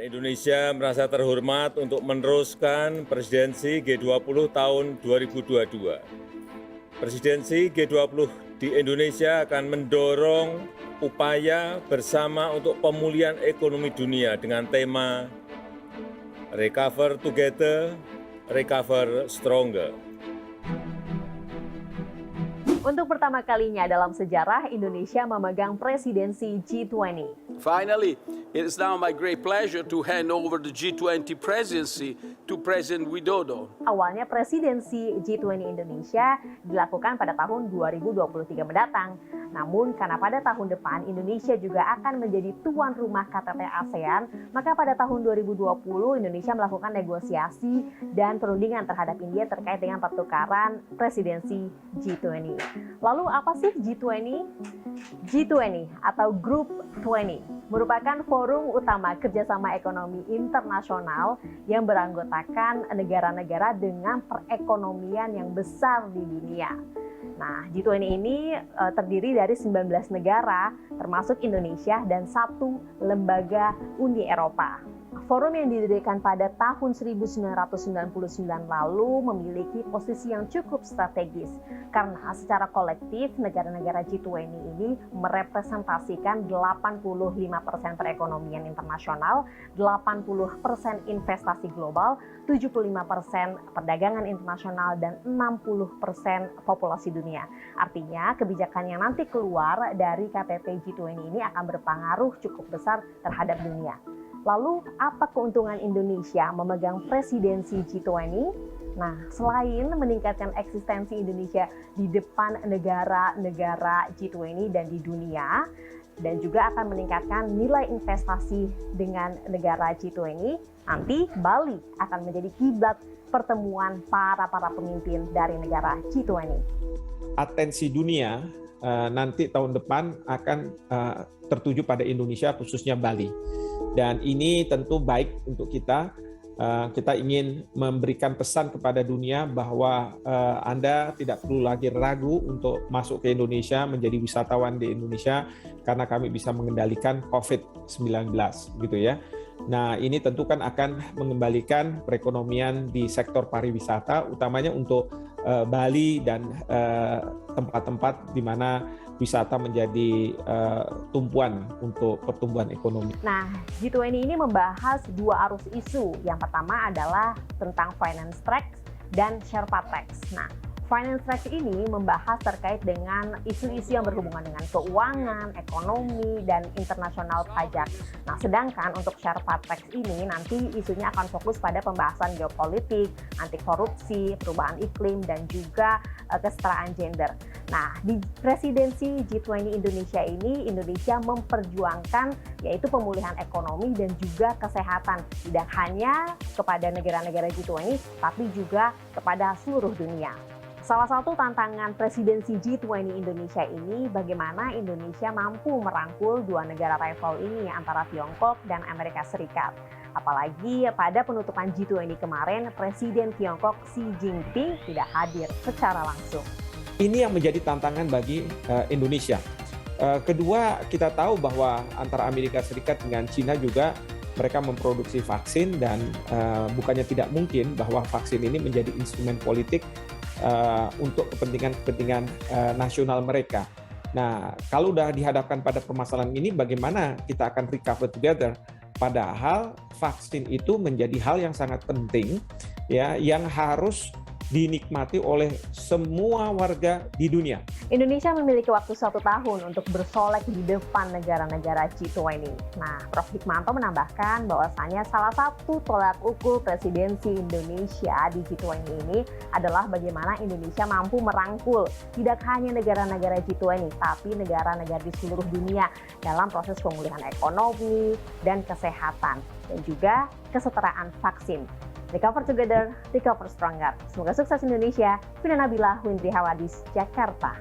Indonesia merasa terhormat untuk meneruskan presidensi G20 tahun 2022. Presidensi G20 di Indonesia akan mendorong upaya bersama untuk pemulihan ekonomi dunia dengan tema Recover Together, Recover Stronger. Untuk pertama kalinya dalam sejarah, Indonesia memegang presidensi G20. Finally, it is now my great pleasure to hand over the G20 presidency to President Widodo. Awalnya presidensi G20 Indonesia dilakukan pada tahun 2023 mendatang. Namun karena pada tahun depan Indonesia juga akan menjadi tuan rumah KTT ASEAN, maka pada tahun 2020 Indonesia melakukan negosiasi dan perundingan terhadap India terkait dengan pertukaran presidensi G20. Lalu apa sih G20? G20 atau Group 20 merupakan forum utama kerjasama ekonomi internasional yang beranggotakan negara-negara dengan perekonomian yang besar di dunia. Nah, G20 ini terdiri dari 19 negara, termasuk Indonesia dan 1 lembaga Uni Eropa. Forum yang didirikan pada tahun 1999 lalu memiliki posisi yang cukup strategis karena secara kolektif negara-negara G20 ini merepresentasikan 85% perekonomian internasional, 80% investasi global, 75% perdagangan internasional, dan 60% populasi dunia. Artinya kebijakan yang nanti keluar dari KTT G20 ini akan berpengaruh cukup besar terhadap dunia. Lalu apa keuntungan Indonesia memegang presidensi G20? Nah, selain meningkatkan eksistensi Indonesia di depan negara-negara G20 dan di dunia, dan juga akan meningkatkan nilai investasi dengan negara G20, nanti Bali akan menjadi kiblat pertemuan para pemimpin dari negara G20. Atensi dunia nanti tahun depan akan tertuju pada Indonesia, khususnya Bali. Dan ini tentu baik untuk kita. Kita ingin memberikan pesan kepada dunia bahwa Anda tidak perlu lagi ragu untuk masuk ke Indonesia, menjadi wisatawan di Indonesia, karena kami bisa mengendalikan COVID-19, gitu ya. Nah, ini tentu kan akan mengembalikan perekonomian di sektor pariwisata, utamanya untuk Bali dan tempat-tempat di mana wisata menjadi tumpuan untuk pertumbuhan ekonomi. Nah, G20 ini membahas 2 arus isu. Yang pertama adalah tentang finance tracks dan Sherpa tracks. Nah, finance tracks ini membahas terkait dengan isu-isu yang berhubungan dengan keuangan, ekonomi, dan internasional pajak. Nah, sedangkan untuk Sherpa tracks ini nanti isunya akan fokus pada pembahasan geopolitik, anti korupsi, perubahan iklim, dan juga kesetaraan gender. Nah, di presidensi G20 Indonesia ini, Indonesia memperjuangkan yaitu pemulihan ekonomi dan juga kesehatan, tidak hanya kepada negara-negara G20, tapi juga kepada seluruh dunia. Salah satu tantangan presidensi G20 Indonesia ini, bagaimana Indonesia mampu merangkul 2 negara rival ini antara Tiongkok dan Amerika Serikat. Apalagi pada penutupan G20 kemarin, Presiden Tiongkok Xi Jinping tidak hadir secara langsung. Ini yang menjadi tantangan bagi Indonesia. Kedua, kita tahu bahwa antara Amerika Serikat dengan China juga mereka memproduksi vaksin, dan bukannya tidak mungkin bahwa vaksin ini menjadi instrumen politik untuk kepentingan nasional mereka. Nah, kalau sudah dihadapkan pada permasalahan ini, bagaimana kita akan recover together? Padahal vaksin itu menjadi hal yang sangat penting, ya, yang harus dinikmati oleh semua warga di dunia. Indonesia memiliki waktu 1 tahun untuk bersolek di depan negara-negara G20. Nah, Prof. Hikmanto menambahkan bahwasannya salah satu tolak ukur presidensi Indonesia di G20 ini adalah bagaimana Indonesia mampu merangkul tidak hanya negara-negara G20, tapi negara-negara di seluruh dunia dalam proses pemulihan ekonomi dan kesehatan, dan juga kesetaraan vaksin. Recover Together, Recover Stronger. Semoga sukses Indonesia. Vina Nabila, Windri Hawadis, Jakarta.